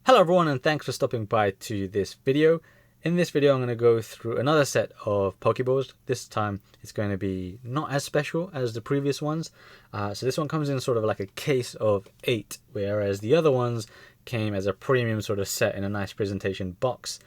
Hello everyone, and thanks for stopping by to this video. In this video I'm going to go through another set of Pokeballs. This time it's going to be not as special as the previous ones. So this one comes in sort of like a case of 8, whereas the other ones came as a premium sort of set in a nice presentation box.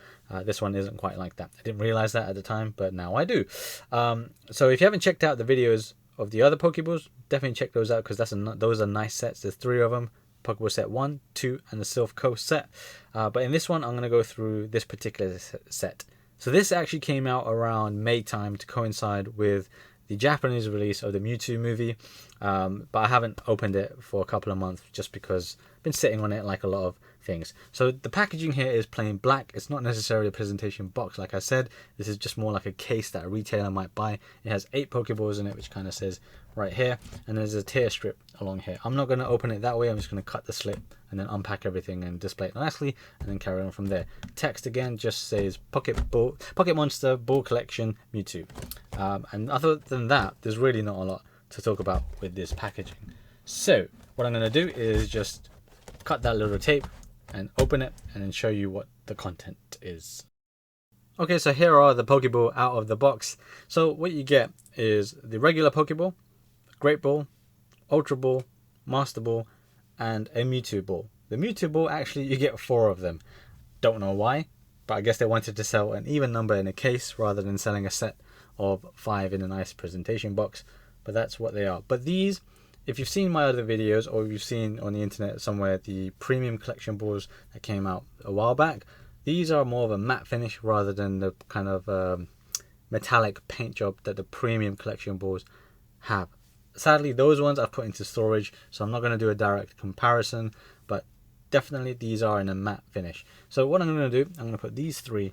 This one isn't quite like that. I didn't realize that at the time, but now I do. So if you haven't checked out the videos of the other Pokeballs, definitely check those out because those are nice sets. There's 3 of them. Pokeball set 1, 2, and the Silph Coast set. But in this one, I'm going to go through this particular set. So this actually came out around May time to coincide with the Japanese release of the Mewtwo movie. But I haven't opened it for a couple of months just because I've been sitting on it like a lot of things. So the packaging here is plain black. It's not necessarily a presentation box like I said. This is just more like a case that a retailer might buy. It has 8 Pokeballs in it, which kind of says right here, and there's a tear strip along here. I'm not going to open it that way. I'm just going to cut the slip and then unpack everything and display it nicely and then carry on from there. Text again just says Pocket Monster Ball Collection Mewtwo. And other than that, there's really not a lot to talk about with this packaging. So what I'm going to do is just cut that little tape and open it and then show you what the content is. Okay, so here are the Pokeball out of the box. So what you get is the regular Pokeball, Great Ball, Ultra Ball, Master Ball, and a Mewtwo Ball. The Mewtwo Ball, actually, you get 4 of them. Don't know why, but I guess they wanted to sell an even number in a case rather than selling a set of 5 in a nice presentation box. But that's what they are. But these, if you've seen my other videos or you've seen on the internet somewhere the premium collection balls that came out a while back, these are more of a matte finish rather than the kind of metallic paint job that the premium collection balls have. Sadly, those ones I've put into storage, so I'm not going to do a direct comparison, but definitely these are in a matte finish. So what I'm going to do, I'm going to put these 3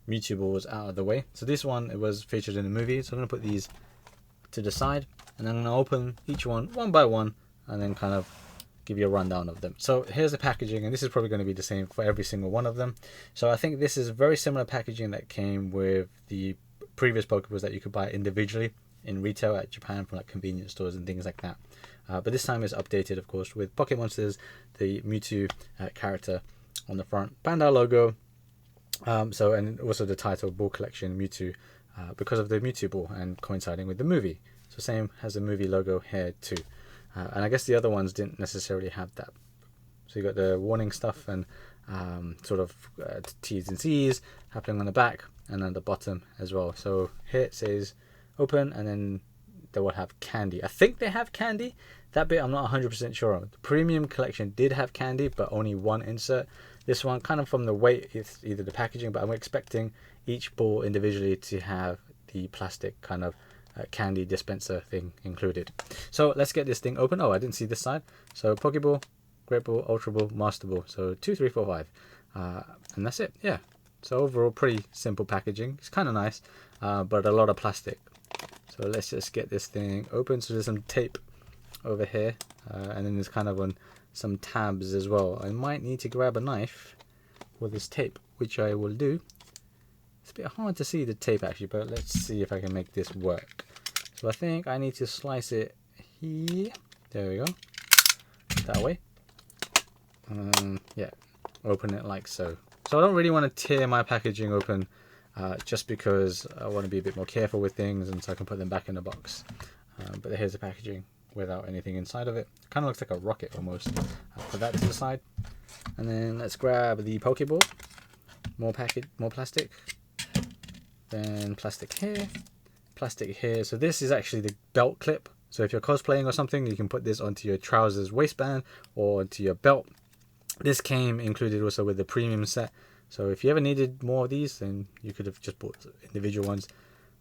Mewtwo balls out of the way. So this one, it was featured in the movie, so I'm going to put these to the side, and I'm going to open each one by one, and then kind of give you a rundown of them. So here's the packaging, and this is probably going to be the same for every single one of them. So I think this is very similar packaging that came with the previous Pokeballs that you could buy individually in retail at Japan from like convenience stores and things like that. But this time it's updated, of course, with Pocket Monsters, the Mewtwo character on the front, Bandai logo. And also the title Ball Collection Mewtwo because of the Mewtwo Ball and coinciding with the movie. So same has the movie logo here too. And I guess the other ones didn't necessarily have that. So you got the warning stuff and sort of T's and C's happening on the back and on the bottom as well. So here it says open, and then they will have candy. I think they have candy. That bit I'm not 100% sure on. The premium collection did have candy, but only 1 insert. This one, kind of from the weight, it's either the packaging, but I'm expecting each ball individually to have the plastic kind of candy dispenser thing included. So let's get this thing open. Oh, I didn't see this side. So Pokeball, Great Ball, Ultra Ball, Master Ball. So 2, 3, 4, 5. And that's it. Yeah. So overall, pretty simple packaging. It's kind of nice, but a lot of plastic. So let's just get this thing open. So there's some tape over here, and then there's kind of some tabs as well. I might need to grab a knife with this tape, which I will do. It's a bit hard to see the tape actually, but let's see if I can make this work. So I think I need to slice it here. There we go. That way. Yeah, open it like so. So I don't really want to tear my packaging open just because I want to be a bit more careful with things and so I can put them back in the box. But here's the packaging without anything inside of it. Kind of looks like a rocket almost. I'll put that to the side. And then let's grab the Pokeball. More plastic. Then plastic here. So this is actually the belt clip. So if you're cosplaying or something, you can put this onto your trousers waistband or onto your belt. This came included also with the premium set. So if you ever needed more of these, then you could have just bought individual ones.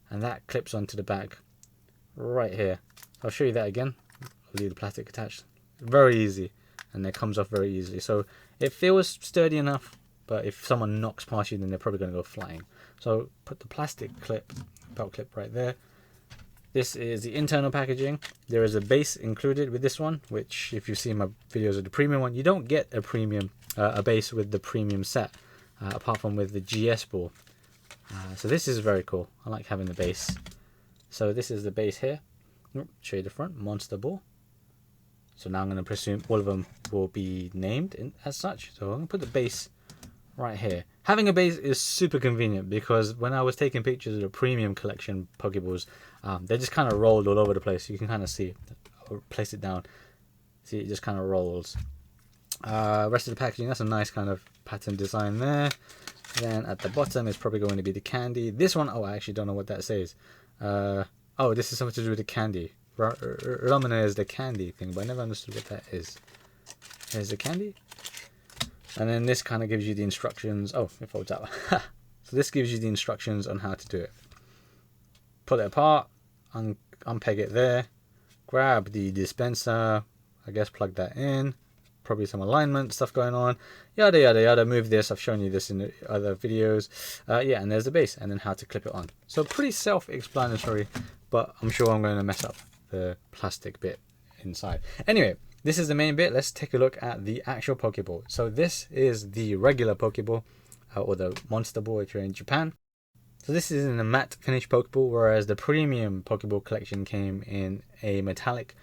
And that clips onto the bag right here. I'll show you that again. I'll leave the plastic attached. Very easy. And it comes off very easily. So it feels sturdy enough, but if someone knocks past you, then they're probably going to go flying. So put the plastic clip, belt clip right there. This is the internal packaging. There is a base included with this one, which if you've seen my videos of the premium one, you don't get a base with the premium set. Apart from with the GS ball. So this is very cool. I like having the base. So this is the base here. Show you the front. Monster Ball. So now I'm going to presume all of them will be named as such. So I'm going to put the base right here. Having a base is super convenient because when I was taking pictures of the premium collection Pokeballs, they just kind of rolled all over the place. You can kind of see it. I'll place it down. See, it just kind of rolls. Rest of the packaging, that's a nice kind of pattern design there. Then at the bottom is probably going to be the candy. This one, oh, I actually don't know what that says. Oh, this is something to do with the candy. Ramune is the candy thing, but I never understood what that is. Here's the candy. And then this kind of gives you the instructions. Oh, it folds out. So this gives you the instructions on how to do it. Pull it apart, unpeg it there, grab the dispenser, I guess plug that in. Probably some alignment stuff going on, yada yada yada. Move this, I've shown you this in the other videos. Yeah, and there's the base, and then how to clip it on. So pretty self-explanatory, but I'm sure I'm going to mess up the plastic bit inside. Anyway, this is the main bit. Let's take a look at the actual Pokeball. So this is the regular Pokeball, or the Monster Ball if you're in Japan. So this is in a matte finish Pokeball, whereas the premium Pokeball collection came in a metallic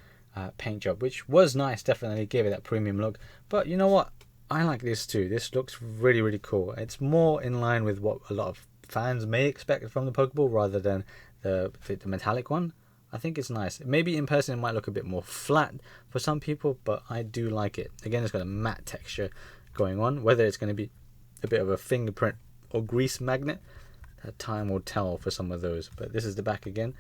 paint job, which was nice, definitely gave it that premium look. But you know what, I like this too. This looks really, really cool. It's more in line with what a lot of fans may expect from the Pokeball rather than the metallic one. I think it's nice. Maybe in person it might look a bit more flat for some people, but I do like it. Again, it's got a matte texture going on. Whether it's going to be a bit of a fingerprint or grease magnet, that time will tell for some of those. But this is the back again.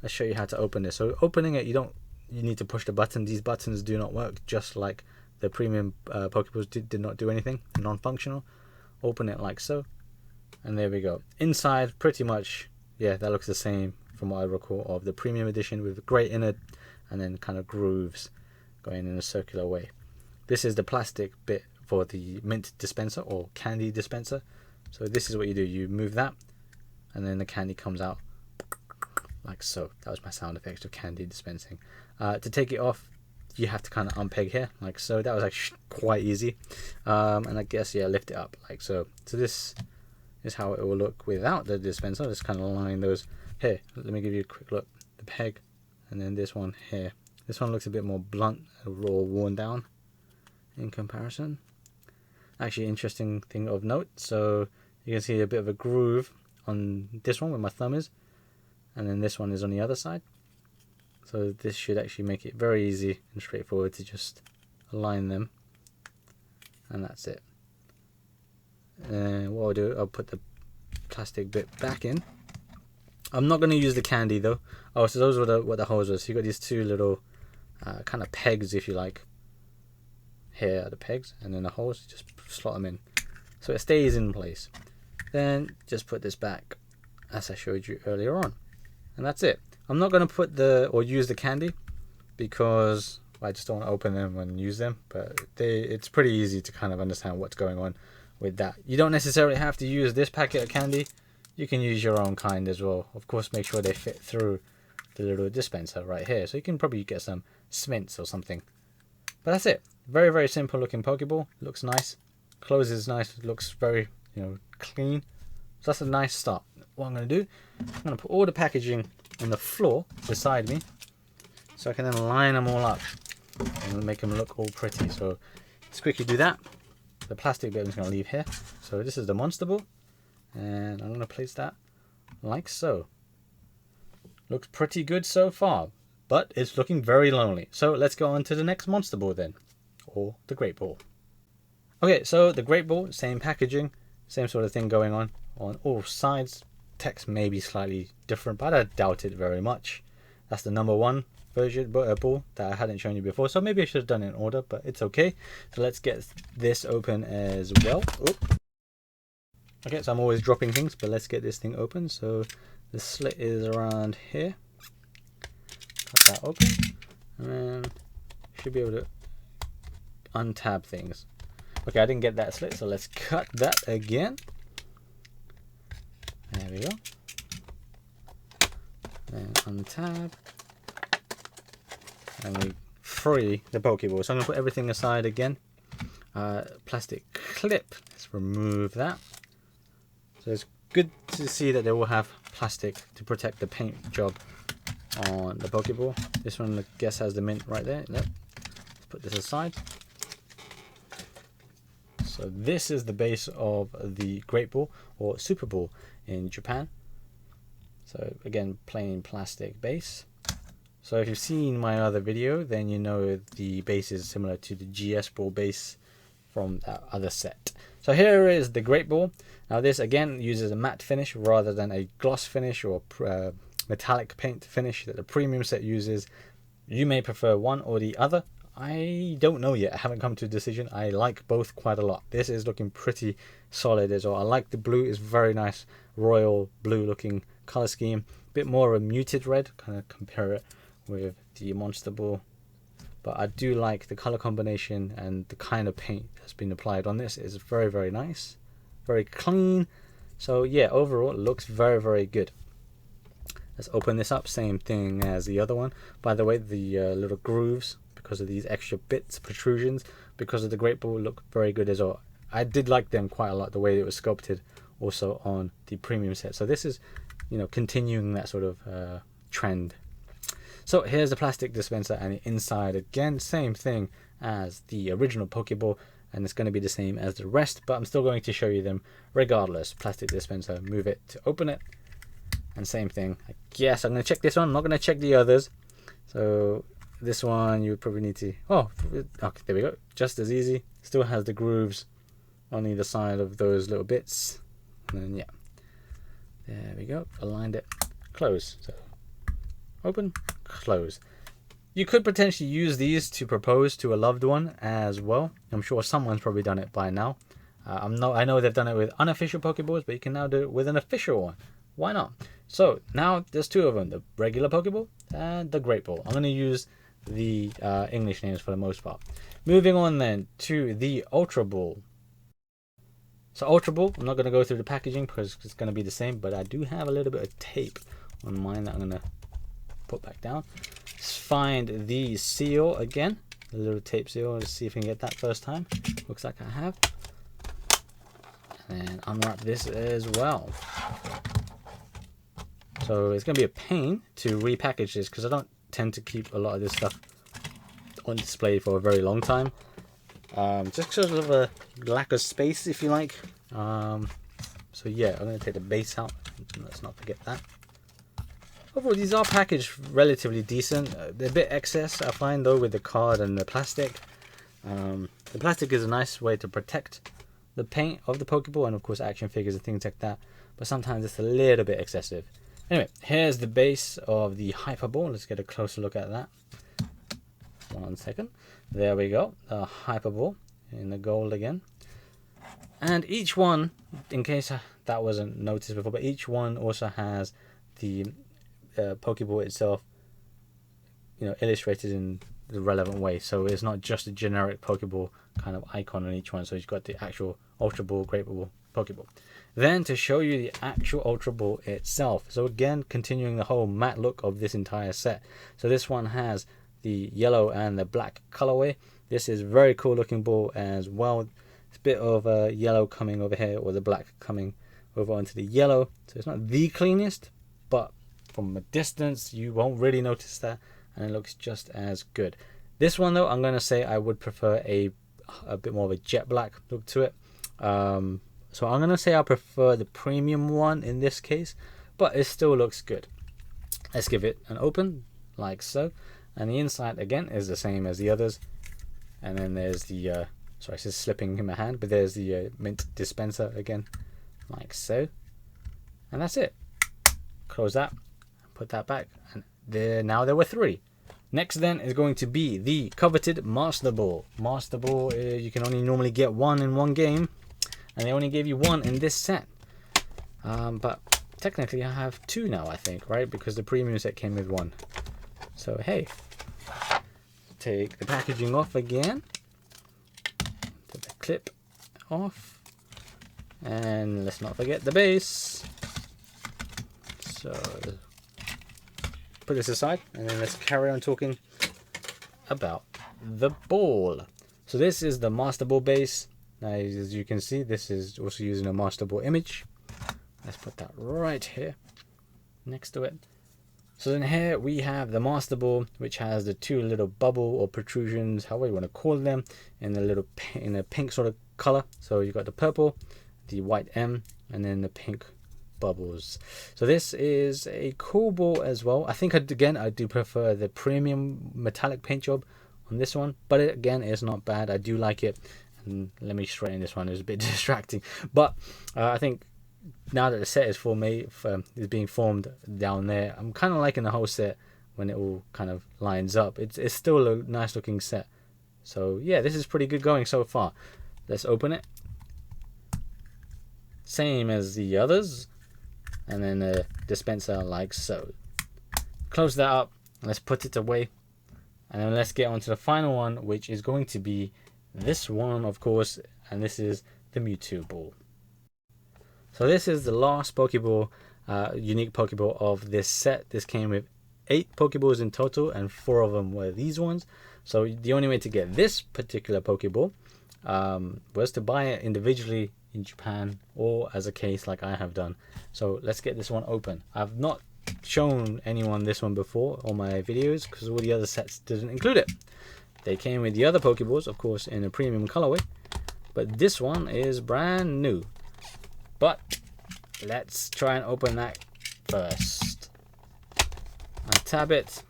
Let's show you how to open this. So opening it, you need to push the button. These buttons do not work, just like the premium Pokeballs did not do anything, non-functional. Open it like so, and there we go. Inside, pretty much, yeah, that looks the same from what I recall of the premium edition, with a grate in it and then kind of grooves going in a circular way. This is the plastic bit for the mint dispenser or candy dispenser. So this is what you do. You move that and then the candy comes out like so. That was my sound effects of candy dispensing. To take it off, you have to kind of unpeg here like so. That was actually quite easy. And I guess, yeah, lift it up like so. So this is how it will look without the dispenser. Just kind of line those. Here, let me give you a quick look. The peg, and then this one here. This one looks a bit more blunt or worn down in comparison. Actually, interesting thing of note. So you can see a bit of a groove on this one where my thumb is, and then this one is on the other side. So this should actually make it very easy and straightforward to just align them, and that's it. And what I'll do, I'll put the plastic bit back in. I'm not going to use the candy though. Oh, so those were what the holes were. So you got these two little kind of pegs, if you like. Here are the pegs, and then the holes, just slot them in so it stays in place. Then just put this back as I showed you earlier on, and that's it. I'm not going to put use the candy because I just don't want to open them and use them, but it's pretty easy to kind of understand what's going on with that. You don't necessarily have to use this packet of candy. You can use your own kind as well. Of course, make sure they fit through the little dispenser right here. So you can probably get some Smints or something. But that's it. Very, very simple looking Pokeball. Looks nice. Closes nice. Looks very, clean. So that's a nice start. What I'm going to do, I'm going to put all the packaging on the floor beside me, so I can then line them all up and make them look all pretty. So let's quickly do that. The plastic bit I'm just going to leave here. So this is the Monster Ball. And I'm going to place that like so. Looks pretty good so far, but it's looking very lonely. So let's go on to the next Monster Ball then, or the Great Ball. Okay, so the Great Ball, same packaging, same sort of thing going on all sides. Text may be slightly different, but I doubt it very much. That's the number one version ball that I hadn't shown you before, so maybe I should have done it in order, but it's okay. So let's get this open as well. Oop. Okay, so I'm always dropping things, but let's get this thing open. So the slit is around here. Cut that open, and then should be able to untab things. Okay, I didn't get that slit, so let's cut that again. There we go. Then untab, and we free the Pokeball. So I'm gonna put everything aside again. Plastic clip. Let's remove that. So it's good to see that they will have plastic to protect the paint job on the Pokeball. This one, I guess, has the mint right there. Let's put this aside. So this is the base of the Great Ball, or Super Ball in Japan. So again, plain plastic base. So if you've seen my other video, then you know the base is similar to the GS Ball base from that other set. So here is the Great Ball. Now this again uses a matte finish rather than a gloss finish or metallic paint finish that the premium set uses. You may prefer one or the other. I don't know yet. I haven't come to a decision. I like both quite a lot. This is looking pretty solid as well. I like the blue. It's very nice royal blue looking color scheme. A bit more of a muted red. Kind of compare it with the Monster Ball. But I do like the color combination, and the kind of paint that's been applied on this is very, very nice. Very clean. So yeah, overall it looks very, very good. Let's open this up. Same thing as the other one. By the way, the little grooves, because of these extra bits, protrusions, because of the Great Ball, look very good as well. I did like them quite a lot, the way it was sculpted also on the premium set. So this is, you know, continuing that sort of trend. So here's the plastic dispenser, and the inside again, same thing as the original Pokeball, and it's going to be the same as the rest, but I'm still going to show you them regardless. Plastic dispenser, move it to open it, and same thing. I guess I'm going to check this one. I'm not going to check the others. So this one you probably need to, oh, okay, there we go. Just as easy. Still has the grooves on either side of those little bits. And then yeah, there we go. Aligned it. Close. So open, close. You could potentially use these to propose to a loved one as well. I'm sure someone's probably done it by now. I know they've done it with unofficial Pokeballs, but you can now do it with an official one. Why not? So now there's two of them, the regular Pokeball and the Great Ball. I'm going to use the English names for the most part. Moving on then to the Ultra Ball. So Ultra Ball, I'm not going to go through the packaging because it's going to be the same, but I do have a little bit of tape on mine that I'm going to put back down. Let's find the seal again, the little tape seal. Let's see if we can get that first time. Looks like I have. And unwrap this as well. So it's going to be a pain to repackage this because I don't tend to keep a lot of this stuff on display for a very long time. Just because of a lack of space, if you like. So yeah, I'm going to take the base out. Let's not forget that. Overall, these are packaged relatively decent. They're a bit excess, I find, though, with the card and the plastic. The plastic is a nice way to protect the paint of the Pokeball and, of course, action figures and things like that. But sometimes it's a little bit excessive. Anyway, here's the base of the Hyper Ball. Let's get a closer look at that. 1 second. There we go. The Hyper Ball in the gold again. And each one, in case that wasn't noticed before, but each one also has the Pokeball itself, you know, illustrated in the relevant way. So it's not just a generic Pokeball kind of icon on each one. So you've got the actual Ultra Ball, Great Ball, Pokeball. Then to show you the actual Ultra Ball itself. So again, continuing the whole matte look of this entire set. So this one has the yellow and the black colorway. This is very cool looking ball as well. It's a bit of yellow coming over here, or the black coming over onto the yellow. So it's not the cleanest, but from a distance you won't really notice that, and it looks just as good. This one though, I'm going to say I would prefer a bit more of a jet black look to it. So I'm going to say I prefer the premium one in this case, but it still looks good. Let's give it an open, like so. And the inside, again, is the same as the others. And then there's the, sorry, it's just slipping in my hand, but there's the mint dispenser again, like so. And that's it. Close that, put that back, and now there were 3. Next then is going to be the coveted Master Ball. Master Ball, you can only normally get 1 in 1 game. And they only gave you 1 in this set. But technically I have 2 now, I think, right? Because the premium set came with 1. So hey, take the packaging off again. Take the clip off. And let's not forget the base. So put this aside, and then let's carry on talking about the ball. So this is the Master Ball base. Now, as you can see, this is also using a Master Ball image. Let's put that right here next to it. So then here we have the Master Ball, which has the two little bubble or protrusions, however you want to call them, in a pink sort of color. So you've got the purple, the white M, and then the pink bubbles. So this is a cool ball as well. I think I do prefer the premium metallic paint job on this one, but again, it's not bad. I do like it. And let me straighten this one. It was a bit distracting, but I think now that the set is is being formed down there, I'm kind of liking the whole set when it all kind of lines up. It's still a nice looking set. So yeah, this is pretty good going so far. Let's open it. Same as the others, and then the dispenser like so. Close that up. Let's put it away, and then let's get on to the final one, which is going to be this one, of course, and this is the Mewtwo ball. So this is the last Pokeball, unique Pokeball of this set. This came with 8 Pokeballs in total, and 4 of them were these ones. So the only way to get this particular Pokeball was to buy it individually in Japan, or as a case like I have done. So let's get this one open. I've not shown anyone this one before on my videos because all the other sets didn't include it. They came with the other Pokeballs, of course, in a premium colorway, but this one is brand new. But let's try and open that first. Untab it.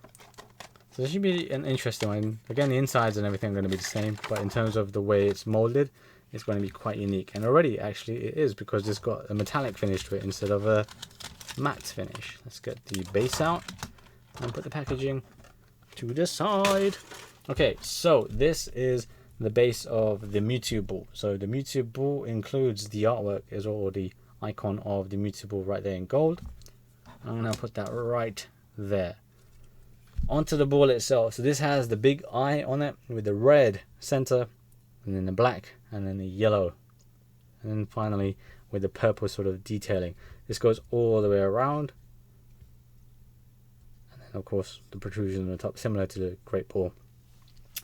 So this should be an interesting one. Again, the insides and everything are going to be the same, but in terms of the way it's molded, it's going to be quite unique. And already, actually, it is, because it's got a metallic finish to it instead of a matte finish. Let's get the base out and put the packaging to the side. Okay, so this is the base of the Mewtwo ball. So the Mewtwo ball includes the artwork as well, the icon of the Mewtwo ball right there in gold. I'm going to put that right there. Onto the ball itself. So this has the big eye on it with the red center, and then the black, and then the yellow, and then finally with the purple sort of detailing. This goes all the way around, and then of course the protrusion on the top, similar to the Great Ball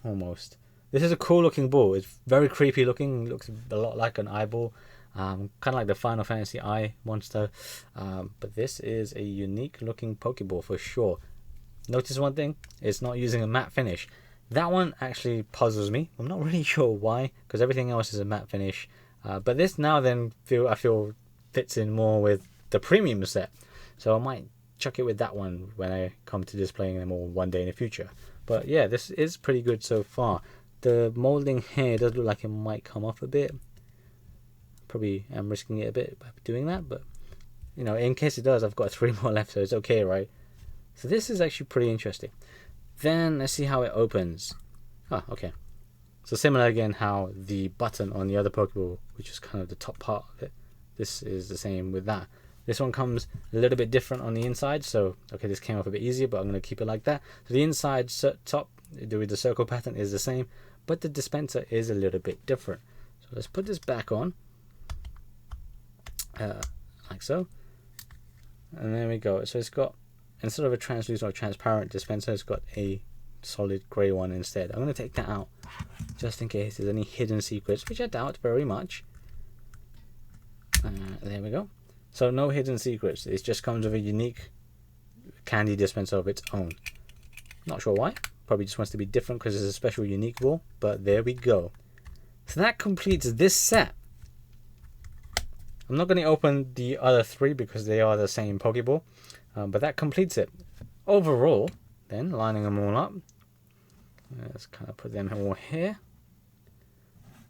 almost. This is a cool looking ball. It's very creepy looking. It looks a lot like an eyeball, kind of like the Final Fantasy eye monster. But this is a unique looking Pokeball for sure. Notice one thing, it's not using a matte finish. That one actually puzzles me. I'm not really sure why, because everything else is a matte finish. But this now then I feel fits in more with the premium set. So I might chuck it with that one when I come to displaying them all one day in the future. But yeah, this is pretty good so far. The molding here does look like it might come off a bit. Probably am risking it a bit by doing that, but you know, in case it does, I've got 3 more left, so it's okay, right? So this is actually pretty interesting. Then let's see how it opens. Oh, okay. So similar again, how the button on the other Pokeball, which is kind of the top part of it, this is the same with that. This one comes a little bit different on the inside, so okay, this came off a bit easier, but I'm going to keep it like that. So the inside top with the circle pattern is the same, but the dispenser is a little bit different. So let's put this back on, like so, and there we go. So it's got, instead of a translucent or transparent dispenser, it's got a solid grey one instead. I'm going to take that out just in case there's any hidden secrets, which I doubt very much. There we go. So no hidden secrets. It just comes with a unique candy dispenser of its own. Not sure why. Probably just wants to be different because it's a special unique ball. But there we go. So that completes this set. I'm not going to open the other 3 because they are the same Pokeball. But that completes it. Overall, then, lining them all up. Let's kind of put them all here.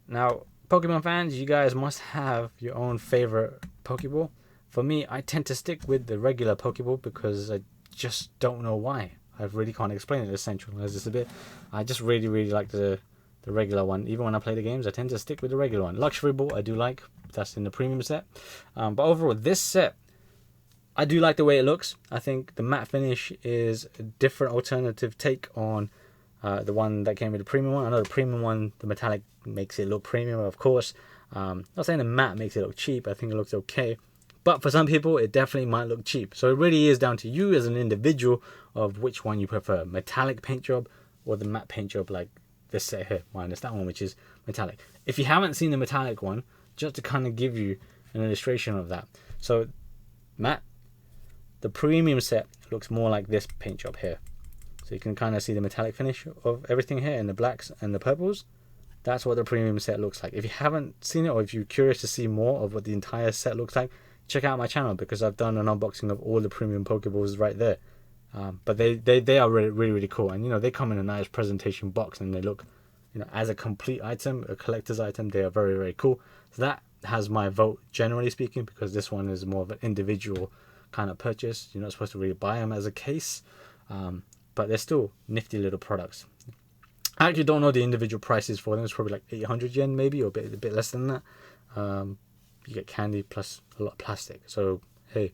Now, Pokemon fans, you guys must have your own favorite Pokeball. For me, I tend to stick with the regular Pokeball because I just don't know why. I really can't explain it essentially as this a bit. I just really like the regular one. Even when I play the games, I tend to stick with the regular one. Luxury Ball, I do like. That's in the premium set. But overall, this set, I do like the way it looks. I think the matte finish is a different alternative take on the one that came with the premium one. I know the premium one, the metallic makes it look premium, of course. Not saying the matte makes it look cheap. I think it looks okay. But for some people, it definitely might look cheap. So it really is down to you as an individual of which one you prefer. Metallic paint job or the matte paint job like this set here. Minus that one, which is metallic. If you haven't seen the metallic one, just to kind of give you an illustration of that. So matte, The premium set looks more like this paint job here. So you can kind of see the metallic finish of everything here in the blacks and the purples. That's what the premium set looks like. If you haven't seen it, or if you're curious to see more of what the entire set looks like, check out my channel, because I've done an unboxing of all the premium Pokeballs right there. But they are really cool, and you know, they come in a nice presentation box, and they look, you know, as a complete item, a collector's item, they are very cool. So that has my vote, generally speaking, because this one is more of an individual kind of purchase. You're not supposed to really buy them as a case, but they're still nifty little products. I actually don't know the individual prices for them. It's probably like 800 yen maybe, or a bit less than that. You get candy plus a lot of plastic, so hey.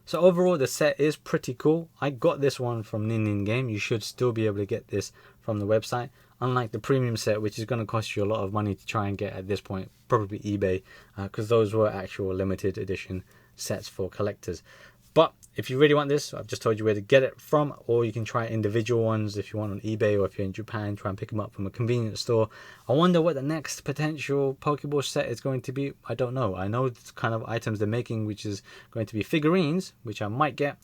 So overall, the set is pretty cool. I got this one from Nin Game. You should still be able to get this from the website, unlike the premium set, which is going to cost you a lot of money to try and get at this point, probably eBay, because those were actual limited edition sets for collectors. But if you really want this, I've just told you where to get it from, or you can try individual ones if you want on eBay, or if you're in Japan, try and pick them up from a convenience store. I wonder what the next potential Pokeball set is going to be. I don't know. I know it's kind of items they're making, which is going to be figurines, which I might get,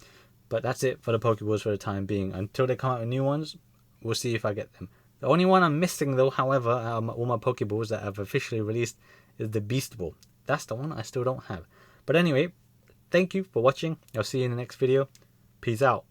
but that's it for the Pokeballs for the time being. Until they come out with new ones, we'll see if I get them. The only one I'm missing though, however, out of all my Pokeballs that have officially released, is the Beast Ball. That's the one I still don't have. But anyway, thank you for watching. I'll see you in the next video. Peace out.